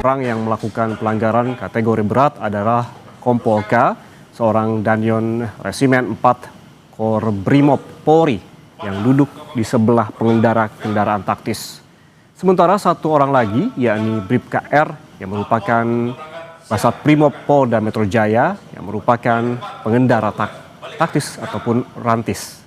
Orang yang melakukan pelanggaran kategori berat adalah Kompol K, seorang Danyon Resimen 4 Korbrimob Polri yang duduk di sebelah pengendara kendaraan taktis. Sementara satu orang lagi, yakni Bribka R, yang merupakan Kasat Brimob Polda Metro Jaya, yang merupakan pengendara taktis ataupun rantis.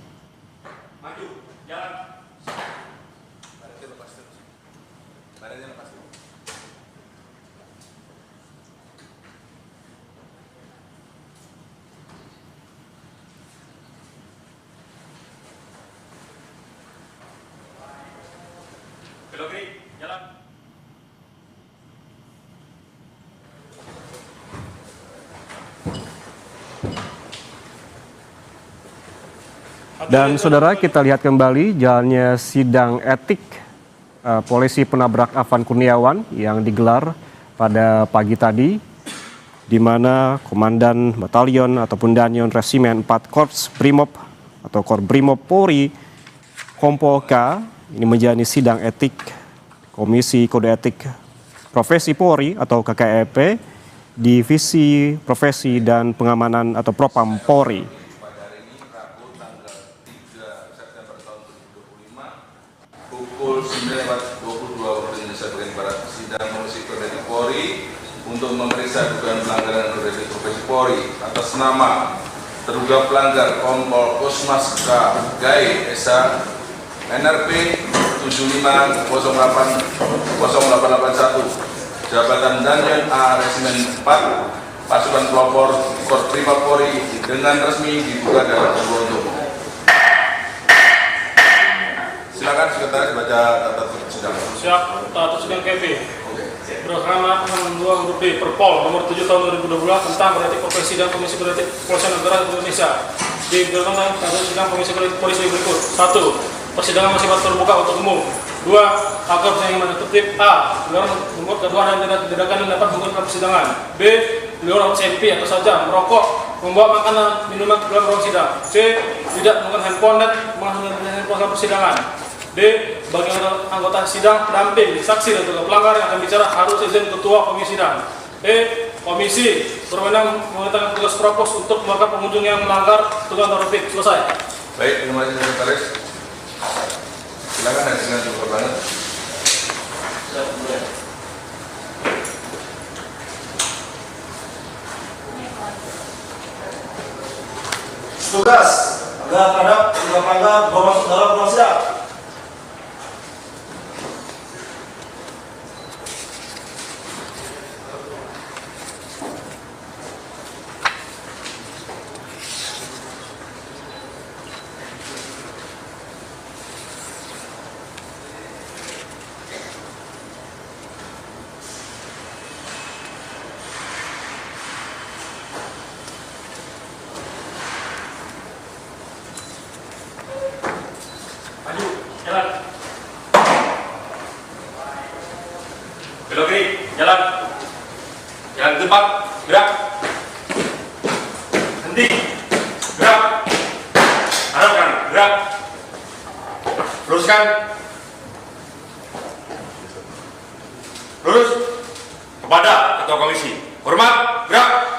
Dan saudara, kita lihat kembali jalannya sidang etik polisi penabrak Afan Kurniawan yang digelar pada pagi tadi, di mana Komandan Batalion ataupun Danyon Resimen 4 Korps Brimob atau Korbrimob Polri Kompol K ini menjalani sidang etik Komisi Kode Etik Profesi Polri atau KKEP, Divisi Profesi dan Pengamanan atau Propam Polri. Pukul 9.22 waktu Indonesia bagian Barat, sidang Komisi Kode Etik Polri untuk memeriksa dugaan pelanggaran kode etik profesi Polri atas nama terduga pelanggar Kompol Kosmas K. Gai Esa NRP 75080881 jabatan Danyon A Resimen 4 pasukan pelopor Korbrimob Polri dengan resmi dibuka dalam sebuah untuk. Silakan sekretaris baca tata tertib sidang. Siap, tata sidang KP. Bernama 62 huruf D Perpol nomor 7 tahun 2022 tentang kode etik profesi dan Komisi Kode Etik Kepolisian Negara Indonesia. Diberlakukan tata sidang Komisi Kode Etik Polisi berikut. 1. Persidangan masih terbuka untuk umum. 2. Agar persidangan tertib. A. Beliau membuat keduaan dan tindakan yang dapat menggunakan persidangan. B. Beliau SMP atau saja merokok, membawa makanan, minuman ke dalam ruang sidang. C. Tidak menggunakan handphone dan menggunakan handphone dalam persidangan. D. Bagi anggota sidang, pendamping, saksi dan juga pelanggar yang akan bicara harus izin ketua komisi sidang. E. Komisi berwenang menggunakan tugas propos untuk mengeluarkan pengunjung yang melanggar tugas tertib. Selesai. Baik, terima kasih sekretaris. Silakan hasilnya cukup banget. Tugas agar terhadap tiga pelanggar masuk dalam ruang sidang. Jalan. Belok kiri, jalan. Jalan ke depan, gerak. Henti, gerak. Arahkan, gerak. Luruskan. Lurus. Kepada ketua komisi. Hormat, gerak.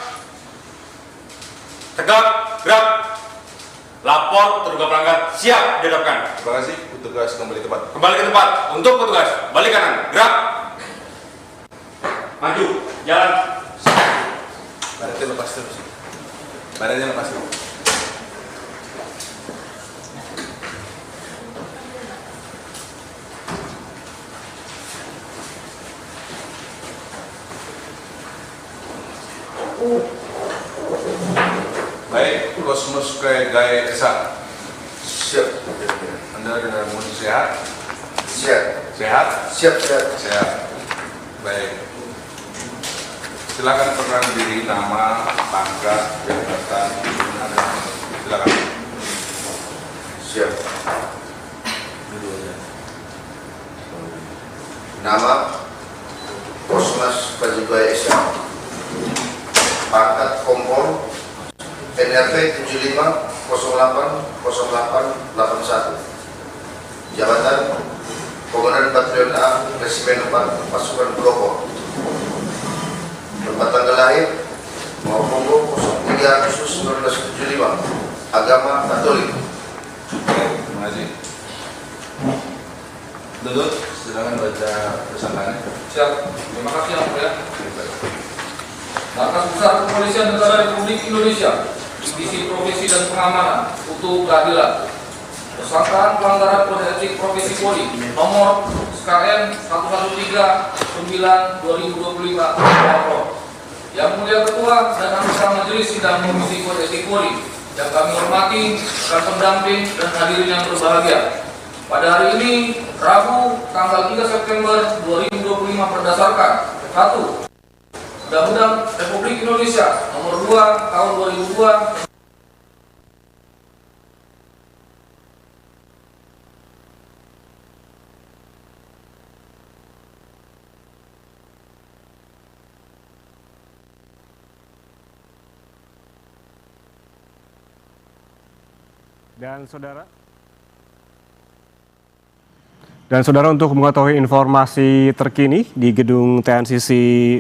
Tegak, gerak. Lapor terduga pelanggar siap dihadapkan. Terima kasih. Petugas kembali tempat. Kembali ke tempat. Untuk petugas, balik kanan, gerak. Maju, jalan. Badannya lepas terus. Badannya lepas terus. Baik, Kosmas K. Gai Esa. Siap. Anda dengan kondisi sehat? Siap. Sehat? Siap. Sehat. Baik. Silakan perkenalkan diri, nama, pangkat, jabatan, silakan. Siap. Nama Kosmas Gai Esa. Pangkat Kompol NRP 75080881. Jabatan Komandan Batalion A Resimen 4 Pasukan Pelopor. Terima kasih yang mulia. Markas Besar Kepolisian Negara Republik Indonesia, Divisi Profesi dan Pengamanan untuk keadilan. Tersangkaan pelanggaran kode etik profesi Polri nomor SKN 113/9/2025. Yang mulia Ketua dan anggota Majelis Sidang Komisi Kode Etik Polri yang kami hormati, rekan pendamping dan hadirin yang berbahagia. Pada hari ini, Rabu, tanggal 3 September 2025 berdasarkan 1. Undang-Undang Republik Indonesia Nomor 2 Tahun 2002 Dan saudara untuk mengetahui informasi terkini di gedung TNCC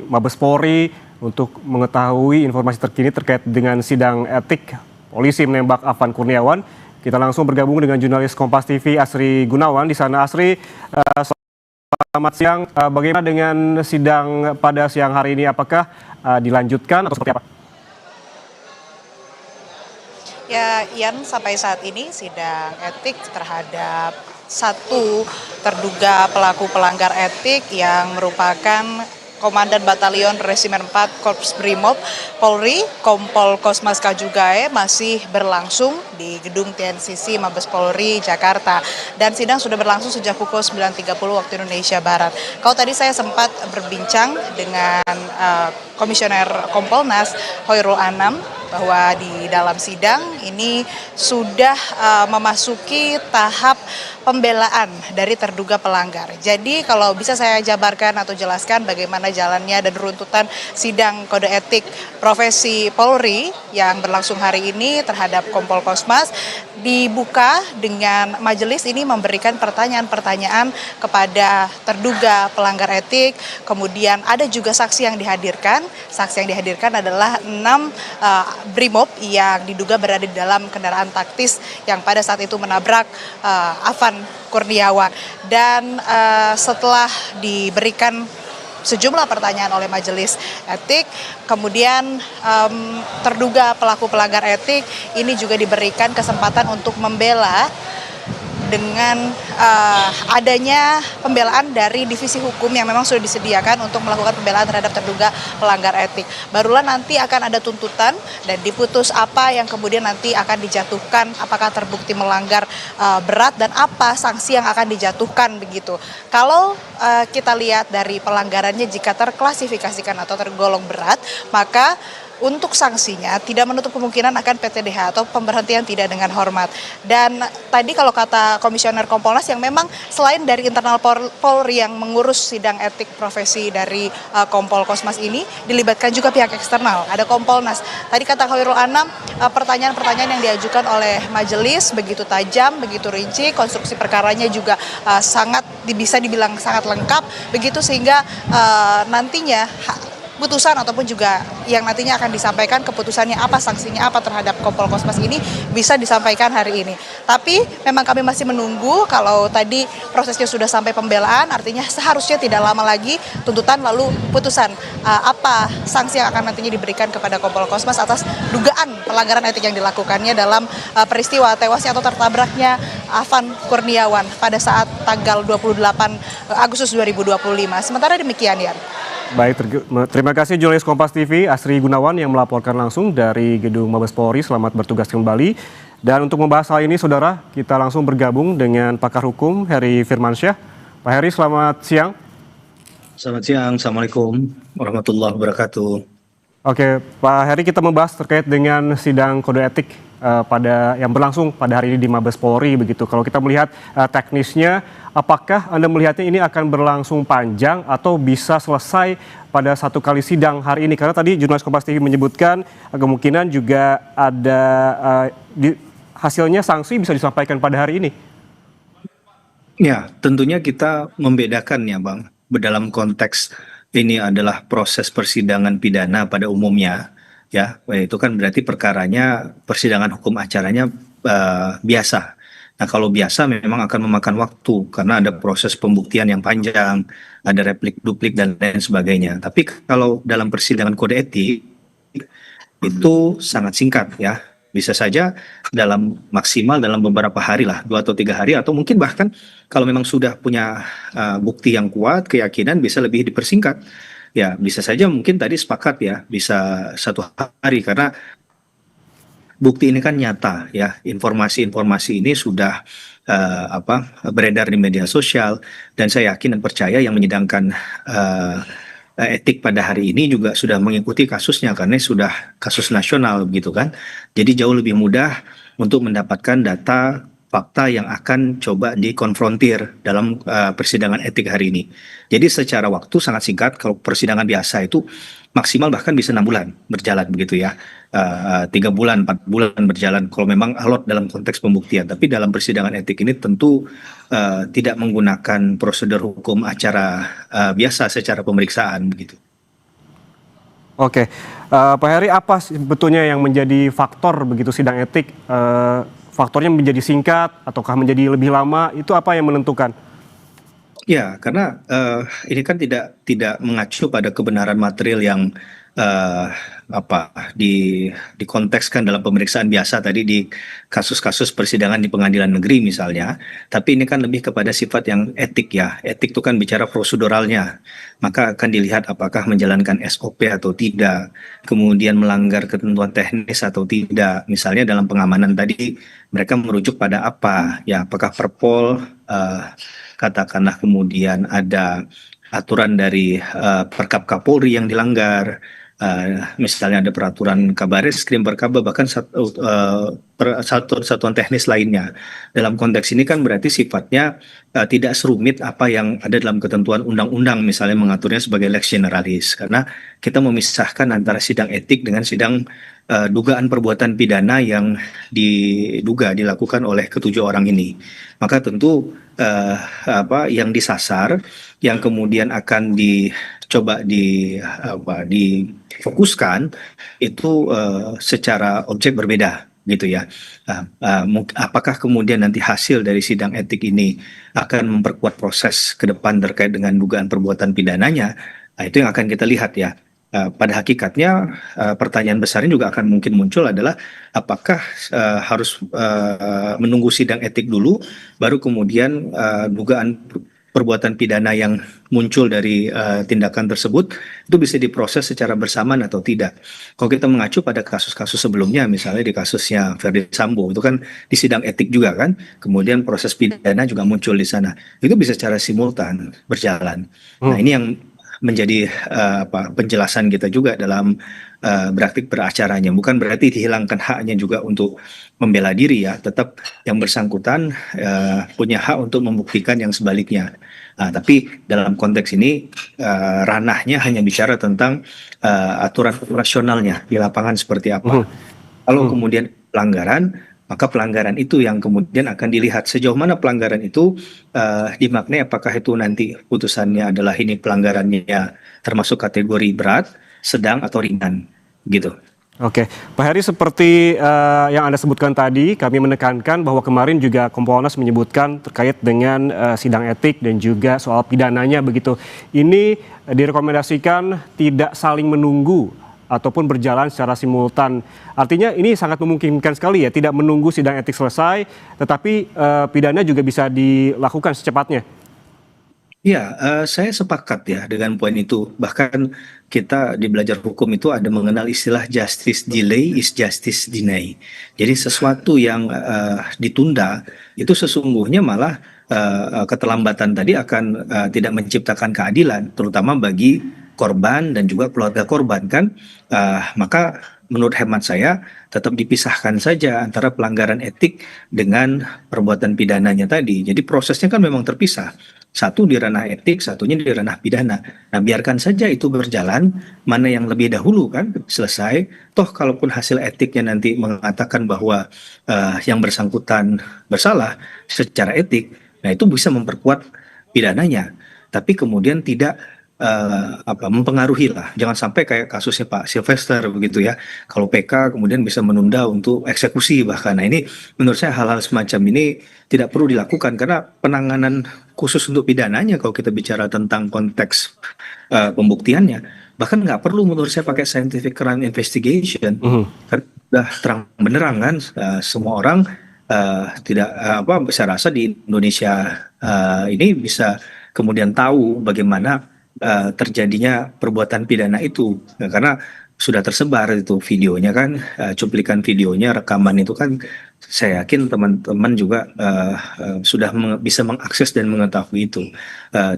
Mabes Polri untuk mengetahui informasi terkini terkait dengan sidang etik polisi menembak Afan Kurniawan, kita langsung bergabung dengan jurnalis Kompas TV Asri Gunawan di sana. Asri, selamat siang. Bagaimana dengan sidang pada siang hari ini? Apakah dilanjutkan atau seperti apa? Ya, Ian, sampai saat ini sidang etik terhadap satu terduga pelaku pelanggar etik yang merupakan Komandan Batalion Resimen 4 Korps Brimob Polri, Kompol Kosmas Kajugae, masih berlangsung di gedung TNCC Mabes Polri Jakarta. Dan sidang sudah berlangsung sejak pukul 9.30 waktu Indonesia Barat. Kalau tadi saya sempat berbincang dengan Komisioner Kompolnas Hoirul Anam bahwa di dalam sidang ini sudah memasuki tahap pembelaan dari terduga pelanggar. Jadi kalau bisa saya jabarkan atau jelaskan bagaimana jalannya dan runtutan sidang kode etik profesi Polri yang berlangsung hari ini terhadap Kompol Kosmas, dibuka dengan majelis ini memberikan pertanyaan-pertanyaan kepada terduga pelanggar etik. Kemudian ada juga saksi yang dihadirkan. Saksi yang dihadirkan adalah 6 Brimob yang diduga berada di dalam kendaraan taktis yang pada saat itu menabrak Afan Kurniawan. Dan setelah diberikan sejumlah pertanyaan oleh majelis etik, kemudian terduga pelaku pelanggar etik ini juga diberikan kesempatan untuk membela dengan adanya pembelaan dari divisi hukum yang memang sudah disediakan untuk melakukan pembelaan terhadap terduga pelanggar etik. Barulah nanti akan ada tuntutan dan diputus apa yang kemudian nanti akan dijatuhkan, apakah terbukti melanggar berat dan apa sanksi yang akan dijatuhkan begitu. Kalau kita lihat dari pelanggarannya jika terklasifikasikan atau tergolong berat, maka untuk sanksinya tidak menutup kemungkinan akan PTDH atau pemberhentian tidak dengan hormat. Dan tadi kalau kata Komisioner Kompolnas yang memang selain dari internal Polri yang mengurus sidang etik profesi dari Kompol Kosmas ini, dilibatkan juga pihak eksternal, ada Kompolnas. Tadi kata Khairul Anam, pertanyaan-pertanyaan yang diajukan oleh majelis begitu tajam, begitu rinci, konstruksi perkaranya juga sangat bisa dibilang sangat lengkap, begitu sehingga nantinya putusan ataupun juga yang nantinya akan disampaikan keputusannya apa, sanksinya apa terhadap Kompol Kosmas ini bisa disampaikan hari ini. Tapi memang kami masih menunggu. Kalau tadi prosesnya sudah sampai pembelaan, artinya seharusnya tidak lama lagi tuntutan lalu putusan apa sanksi yang akan nantinya diberikan kepada Kompol Kosmas atas dugaan pelanggaran etik yang dilakukannya dalam peristiwa tewasnya atau tertabraknya Afan Kurniawan pada saat tanggal 28 Agustus 2025. Sementara demikian, Yan. Baik, terima kasih jurnalis Kompas TV Asri Gunawan yang melaporkan langsung dari gedung Mabes Polri. Selamat bertugas kembali. Dan untuk membahas hal ini, saudara, kita langsung bergabung dengan pakar hukum Heri Firmansyah. Pak Heri, selamat siang. Selamat siang, Assalamualaikum warahmatullahi wabarakatuh. Oke, Pak Heri, kita membahas terkait dengan sidang kode etik yang berlangsung pada hari ini di Mabes Polri begitu. Kalau kita melihat teknisnya, apakah Anda melihatnya ini akan berlangsung panjang atau bisa selesai pada satu kali sidang hari ini? Karena tadi jurnalis Kompas TV menyebutkan kemungkinan juga ada hasilnya sanksi bisa disampaikan pada hari ini. Ya, tentunya kita membedakan ya, Bang. Dalam konteks ini adalah proses persidangan pidana pada umumnya. Ya, itu kan berarti perkaranya persidangan hukum acaranya biasa. Nah, kalau biasa memang akan memakan waktu karena ada proses pembuktian yang panjang, ada replik duplik dan lain sebagainya. Tapi kalau dalam persidangan kode etik itu sangat singkat ya. Bisa saja dalam maksimal dalam beberapa hari lah, 2 atau 3 hari, atau mungkin bahkan kalau memang sudah punya bukti yang kuat, keyakinan bisa lebih dipersingkat. Ya, bisa saja mungkin tadi sepakat ya, bisa 1 hari karena bukti ini kan nyata ya, informasi-informasi ini sudah beredar di media sosial dan saya yakin dan percaya yang menyidangkan eh, etik pada hari ini juga sudah mengikuti kasusnya karena sudah kasus nasional gitu kan. Jadi jauh lebih mudah untuk mendapatkan data fakta yang akan coba dikonfrontir dalam persidangan etik hari ini. Jadi secara waktu sangat singkat, kalau persidangan biasa itu maksimal bahkan bisa 6 bulan berjalan begitu ya. 3 bulan, 4 bulan berjalan kalau memang alot dalam konteks pembuktian. Tapi dalam persidangan etik ini tentu tidak menggunakan prosedur hukum acara biasa secara pemeriksaan begitu. Oke, Pak Heri, apa sebetulnya yang menjadi faktor begitu sidang etik? Faktornya menjadi singkat ataukah menjadi lebih lama? Itu apa yang menentukan? Ya, karena ini kan tidak mengacu pada kebenaran material yang eh, dikontekskan dalam pemeriksaan biasa tadi di kasus-kasus persidangan di pengadilan negeri misalnya. Tapi ini kan lebih kepada sifat yang etik ya. Etik itu kan bicara proseduralnya. Maka akan dilihat apakah menjalankan SOP atau tidak, kemudian melanggar ketentuan teknis atau tidak. Misalnya dalam pengamanan tadi mereka merujuk pada apa? Ya, apakah Perpol katakanlah kemudian ada aturan dari Perkap Kapolri yang dilanggar, misalnya ada peraturan Kabareskrim, Perkaba, bahkan satuan teknis lainnya. Dalam konteks ini kan berarti sifatnya tidak serumit apa yang ada dalam ketentuan undang-undang, misalnya mengaturnya sebagai lex generalis, karena kita memisahkan antara sidang etik dengan sidang dugaan perbuatan pidana yang diduga dilakukan oleh ketujuh orang ini. Maka tentu yang disasar, yang kemudian akan dicoba difokuskan itu secara objek berbeda gitu ya. Apakah kemudian nanti hasil dari sidang etik ini akan memperkuat proses ke depan terkait dengan dugaan perbuatan pidananya? Nah, itu yang akan kita lihat ya. Pada hakikatnya pertanyaan besarnya juga akan mungkin muncul adalah apakah harus menunggu sidang etik dulu baru kemudian dugaan perbuatan pidana yang muncul dari tindakan tersebut itu bisa diproses secara bersamaan atau tidak. Kalau kita mengacu pada kasus-kasus sebelumnya, misalnya di kasusnya Verdi Sambo, itu kan di sidang etik juga kan, kemudian proses pidana juga muncul di sana. Itu bisa secara simultan berjalan. Nah, ini yang menjadi penjelasan kita juga dalam praktik beracaranya. Bukan berarti dihilangkan haknya juga untuk membela diri ya, tetap yang bersangkutan punya hak untuk membuktikan yang sebaliknya. Tapi dalam konteks ini ranahnya hanya bicara tentang aturan operasionalnya di lapangan seperti apa. Kalau kemudian pelanggaran, maka pelanggaran itu yang kemudian akan dilihat sejauh mana pelanggaran itu dimaknai, apakah itu nanti putusannya adalah ini pelanggarannya termasuk kategori berat, sedang atau ringan gitu. Oke, Pak Heri, seperti yang Anda sebutkan tadi, kami menekankan bahwa kemarin juga Kompolnas menyebutkan terkait dengan sidang etik dan juga soal pidananya begitu. Ini direkomendasikan tidak saling menunggu ataupun berjalan secara simultan. Artinya ini sangat memungkinkan sekali ya, tidak menunggu sidang etik selesai, tetapi pidana juga bisa dilakukan secepatnya. Ya, saya sepakat ya dengan poin itu. Bahkan kita di belajar hukum itu ada mengenal istilah justice delay is justice deny. Jadi sesuatu yang ditunda itu sesungguhnya malah keterlambatan tadi akan tidak menciptakan keadilan, terutama bagi korban dan juga keluarga korban kan. Maka menurut hemat saya tetap dipisahkan saja antara pelanggaran etik dengan perbuatan pidananya tadi. Jadi prosesnya kan memang terpisah. Satu di ranah etik, satunya di ranah pidana. Nah, biarkan saja itu berjalan, mana yang lebih dahulu kan selesai. Toh kalaupun hasil etiknya nanti mengatakan bahwa yang bersangkutan bersalah secara etik, nah itu bisa memperkuat pidananya. Tapi kemudian tidak mempengaruhi lah. Jangan sampai kayak kasusnya Pak Sylvester begitu ya. Kalau PK kemudian bisa menunda untuk eksekusi bahkan. Nah ini menurut saya hal-hal semacam ini tidak perlu dilakukan karena penanganan khusus untuk pidananya kalau kita bicara tentang konteks pembuktiannya bahkan nggak perlu menurut saya pakai scientific crime investigation karena sudah terang benderang kan semua orang tidak saya rasa di Indonesia ini bisa kemudian tahu bagaimana terjadinya perbuatan pidana itu. Nah, karena sudah tersebar itu videonya kan, cuplikan videonya, rekaman itu kan, saya yakin teman-teman juga sudah bisa mengakses dan mengetahui itu.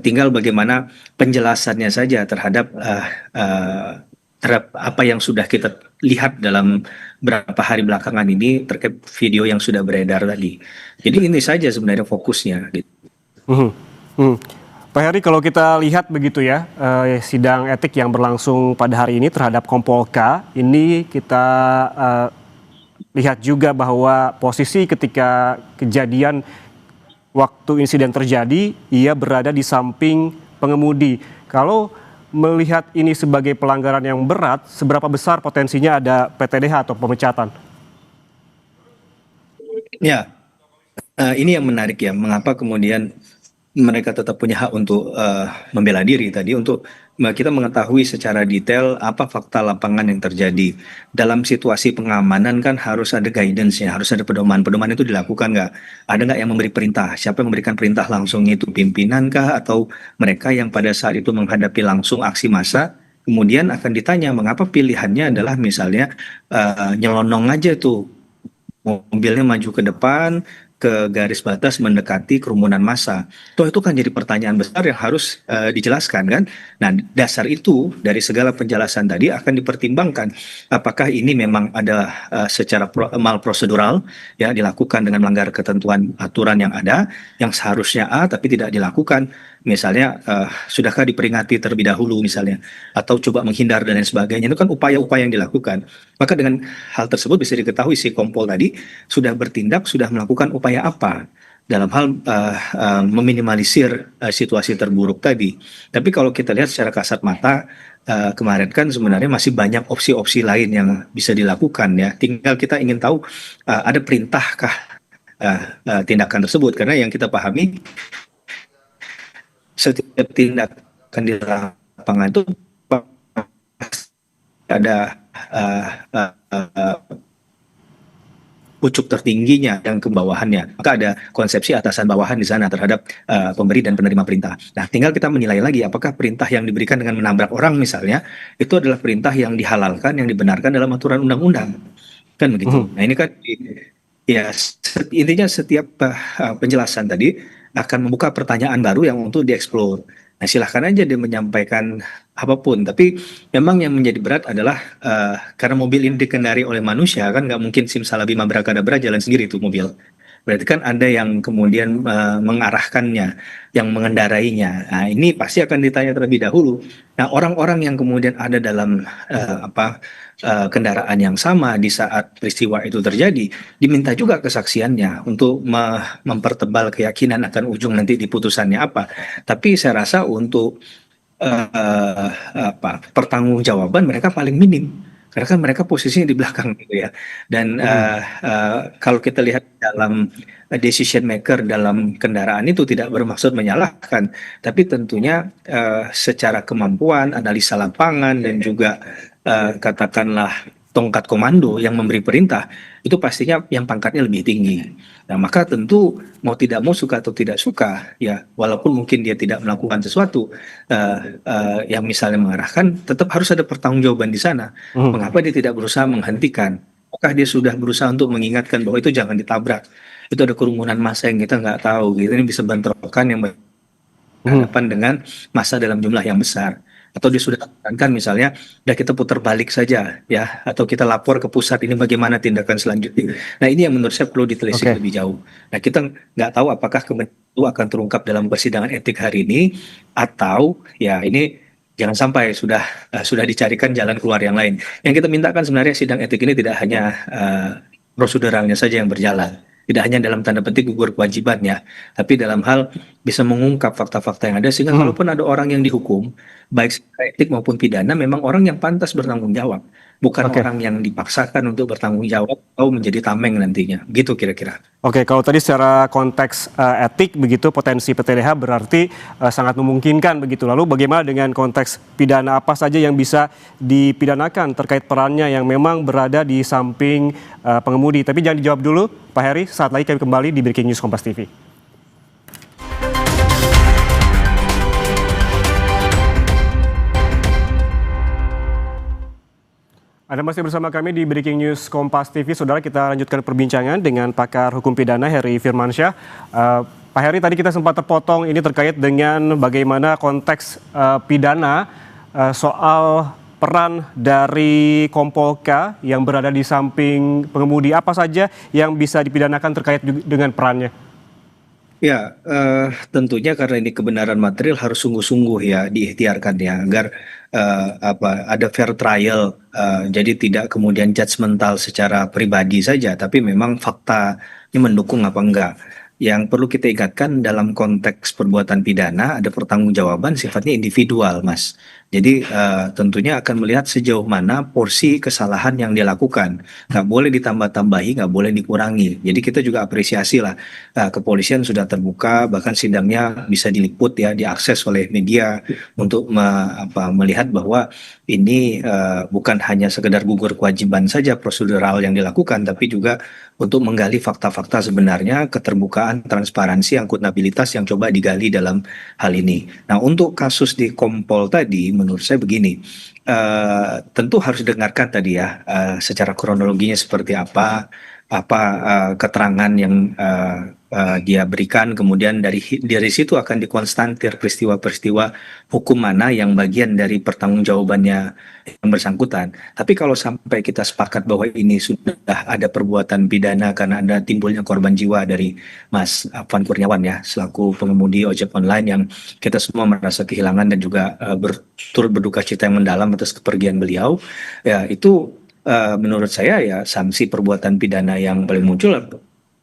Tinggal bagaimana penjelasannya saja terhadap terhadap apa yang sudah kita lihat dalam beberapa hari belakangan ini terkait video yang sudah beredar tadi. Jadi ini saja sebenarnya fokusnya. Gitu. Mhm. Mhm. Pak Heri, kalau kita lihat begitu ya, sidang etik yang berlangsung pada hari ini terhadap Kompol K, ini kita lihat juga bahwa posisi ketika kejadian waktu insiden terjadi, ia berada di samping pengemudi. Kalau melihat ini sebagai pelanggaran yang berat, seberapa besar potensinya ada PTDH atau pemecatan? Ya, ini yang menarik ya, mengapa kemudian mereka tetap punya hak untuk membela diri tadi untuk kita mengetahui secara detail apa fakta lapangan yang terjadi dalam situasi pengamanan kan harus ada guidance-nya, harus ada pedoman. Pedoman itu dilakukan nggak? Ada nggak yang memberi perintah? Siapa yang memberikan perintah langsung itu pimpinankah atau mereka yang pada saat itu menghadapi langsung aksi massa? Kemudian akan ditanya mengapa pilihannya adalah misalnya nyelonong aja tuh mobilnya maju ke depan ke garis batas mendekati kerumunan massa. Toh itu kan jadi pertanyaan besar yang harus dijelaskan kan. Nah dasar itu dari segala penjelasan tadi akan dipertimbangkan apakah ini memang ada secara mal prosedural ya dilakukan dengan melanggar ketentuan aturan yang ada yang seharusnya A tapi tidak dilakukan. Misalnya sudahkah diperingati terlebih dahulu misalnya atau coba menghindar dan lain sebagainya itu kan upaya-upaya yang dilakukan. Maka dengan hal tersebut bisa diketahui si Kompol tadi sudah bertindak sudah melakukan upaya apa dalam hal meminimalisir situasi terburuk tadi. Tapi kalau kita lihat secara kasat mata kemarin kan sebenarnya masih banyak opsi-opsi lain yang bisa dilakukan ya. Tinggal kita ingin tahu ada perintahkah tindakan tersebut karena yang kita pahami setiap tindakan di lapangan itu ada pucuk tertingginya yang ke bawahannya. Maka ada konsepsi atasan bawahan di sana terhadap pemberi dan penerima perintah. Nah, tinggal kita menilai lagi apakah perintah yang diberikan dengan menabrak orang misalnya itu adalah perintah yang dihalalkan, yang dibenarkan dalam aturan undang-undang. Kan begitu. Nah, ini kan ya intinya setiap penjelasan tadi akan membuka pertanyaan baru yang untuk dieksplor. Nah silahkan aja dia menyampaikan apapun, tapi memang yang menjadi berat adalah karena mobil ini dikendari oleh manusia kan nggak mungkin simsalabim abrakadabra jalan sendiri itu mobil. Berarti kan ada yang kemudian mengarahkannya, yang mengendarainya. Nah ini pasti akan ditanya terlebih dahulu. Nah orang-orang yang kemudian ada dalam kendaraan yang sama di saat peristiwa itu terjadi, diminta juga kesaksiannya untuk mempertebal keyakinan akan ujung nanti di putusannya apa. Tapi saya rasa untuk pertanggungjawaban mereka paling minim karena kan mereka posisinya di belakang gitu ya. Dan kalau kita lihat dalam decision maker dalam kendaraan itu tidak bermaksud menyalahkan, tapi tentunya secara kemampuan, analisa lapangan dan juga katakanlah tongkat komando yang memberi perintah itu pastinya yang pangkatnya lebih tinggi. Nah, maka tentu mau tidak mau suka atau tidak suka ya walaupun mungkin dia tidak melakukan sesuatu yang misalnya mengarahkan tetap harus ada pertanggungjawaban di sana. Mengapa dia tidak berusaha menghentikan? Apakah dia sudah berusaha untuk mengingatkan bahwa itu jangan ditabrak? Itu ada kerumunan massa yang kita nggak tahu gitu. Ini bisa bentrokan yang berhadapan dengan massa dalam jumlah yang besar. Atau dia sudah tekankan misalnya, udah kita putar balik saja ya, atau kita lapor ke pusat ini bagaimana tindakan selanjutnya. Nah ini yang menurut saya perlu ditelisik lebih jauh. Nah kita nggak tahu apakah kemudian itu akan terungkap dalam persidangan etik hari ini atau ya ini jangan sampai sudah dicarikan jalan keluar yang lain. Yang kita mintakan sebenarnya sidang etik ini tidak hanya proseduralnya saja yang berjalan, tidak hanya dalam tanda petik gugur kewajibannya, tapi dalam hal bisa mengungkap fakta-fakta yang ada sehingga kalaupun ada orang yang dihukum, baik secara etik maupun pidana, memang orang yang pantas bertanggung jawab, bukan Oke. orang yang dipaksakan untuk bertanggung jawab atau menjadi tameng nantinya. Gitu kira-kira. Oke, kalau tadi secara konteks etik begitu potensi PTDH berarti sangat memungkinkan begitu. Lalu bagaimana dengan konteks pidana, apa saja yang bisa dipidanakan terkait perannya yang memang berada di samping pengemudi? Tapi jangan dijawab dulu, Pak Heri. Saat lagi kami kembali di Breaking News Kompas TV. Anda masih bersama kami di Breaking News Kompas TV. Saudara, kita lanjutkan perbincangan dengan pakar hukum pidana Heri Firmansyah. Pak Heri, tadi kita sempat terpotong ini terkait dengan bagaimana konteks pidana soal peran dari Kompol K yang berada di samping pengemudi. Apa saja yang bisa dipidanakan terkait dengan perannya? Ya, tentunya karena ini kebenaran material harus sungguh-sungguh ya diikhtiarkan ya agar ada fair trial, jadi tidak kemudian judgmental secara pribadi saja, tapi memang faktanya mendukung apa enggak. Yang perlu kita ingatkan dalam konteks perbuatan pidana ada pertanggungjawaban sifatnya individual, Mas. Jadi tentunya akan melihat sejauh mana porsi kesalahan yang dilakukan. Nggak boleh ditambah-tambahi, nggak boleh dikurangi. Jadi kita juga apresiasi lah, kepolisian sudah terbuka, bahkan sidangnya bisa diliput ya, diakses oleh media untuk melihat bahwa ini bukan hanya sekedar gugur kewajiban saja prosedural yang dilakukan, tapi juga untuk menggali fakta-fakta sebenarnya, keterbukaan, transparansi, akuntabilitas yang coba digali dalam hal ini. Nah, untuk kasus di Kompol tadi, menurut saya begini, tentu harus didengarkan tadi ya, secara kronologinya seperti apa keterangan yang dia berikan, kemudian dari situ akan dikonstantir peristiwa-peristiwa hukum mana yang bagian dari pertanggungjawabannya yang bersangkutan. Tapi kalau sampai kita sepakat bahwa ini sudah ada perbuatan pidana karena ada timbulnya korban jiwa dari Mas Afan Kurniawan ya, selaku pengemudi ojek online yang kita semua merasa kehilangan dan juga turut berduka cita yang mendalam atas kepergian beliau, ya itu menurut saya ya sanksi perbuatan pidana yang paling muncul,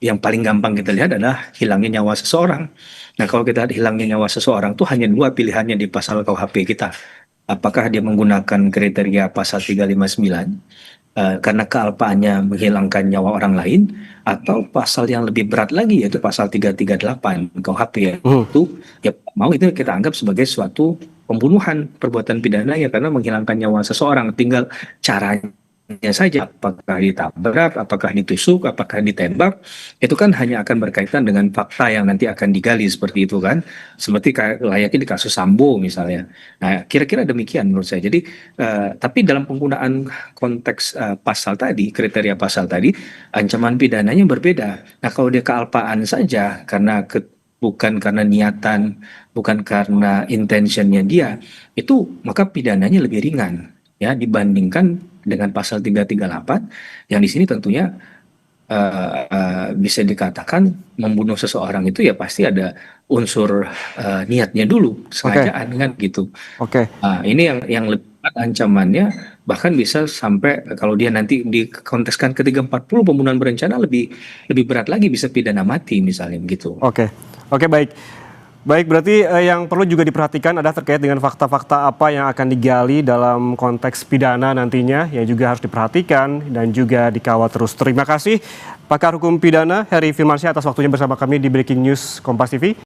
yang paling gampang kita lihat adalah hilangnya nyawa seseorang. Nah, kalau kita lihat hilangnya nyawa seseorang tuh hanya dua pilihannya di pasal KUHP kita. Apakah dia menggunakan kriteria pasal 359 karena kealpaannya menghilangkan nyawa orang lain, atau pasal yang lebih berat lagi yaitu pasal 338 KUHP yaitu ya mau itu kita anggap sebagai suatu pembunuhan, perbuatan pidana ya karena menghilangkan nyawa seseorang. Tinggal caranya saja, apakah ditabrak, apakah ditusuk, apakah ditembak, itu kan hanya akan berkaitan dengan fakta yang nanti akan digali seperti itu kan, seperti layaknya di kasus Sambo misalnya. Nah, kira-kira demikian menurut saya. Jadi tapi dalam penggunaan konteks pasal tadi, kriteria pasal tadi, ancaman pidananya berbeda. Nah, kalau dia kealpaan saja karena bukan karena niatan, bukan karena intentionnya dia, itu maka pidananya lebih ringan ya dibandingkan dengan pasal 338 yang di sini tentunya bisa dikatakan membunuh seseorang itu ya pasti ada unsur niatnya dulu, sengajaan kan gitu. Oke. Ini yang lebih berat ancamannya, bahkan bisa sampai kalau dia nanti dikontekskan ke 340 pembunuhan berencana lebih berat lagi, bisa pidana mati misalnya begitu. Oke, baik. Baik, berarti yang perlu juga diperhatikan adalah terkait dengan fakta-fakta apa yang akan digali dalam konteks pidana nantinya yang juga harus diperhatikan dan juga dikawal terus. Terima kasih pakar hukum pidana Heri Firmansyah atas waktunya bersama kami di Breaking News Kompas TV.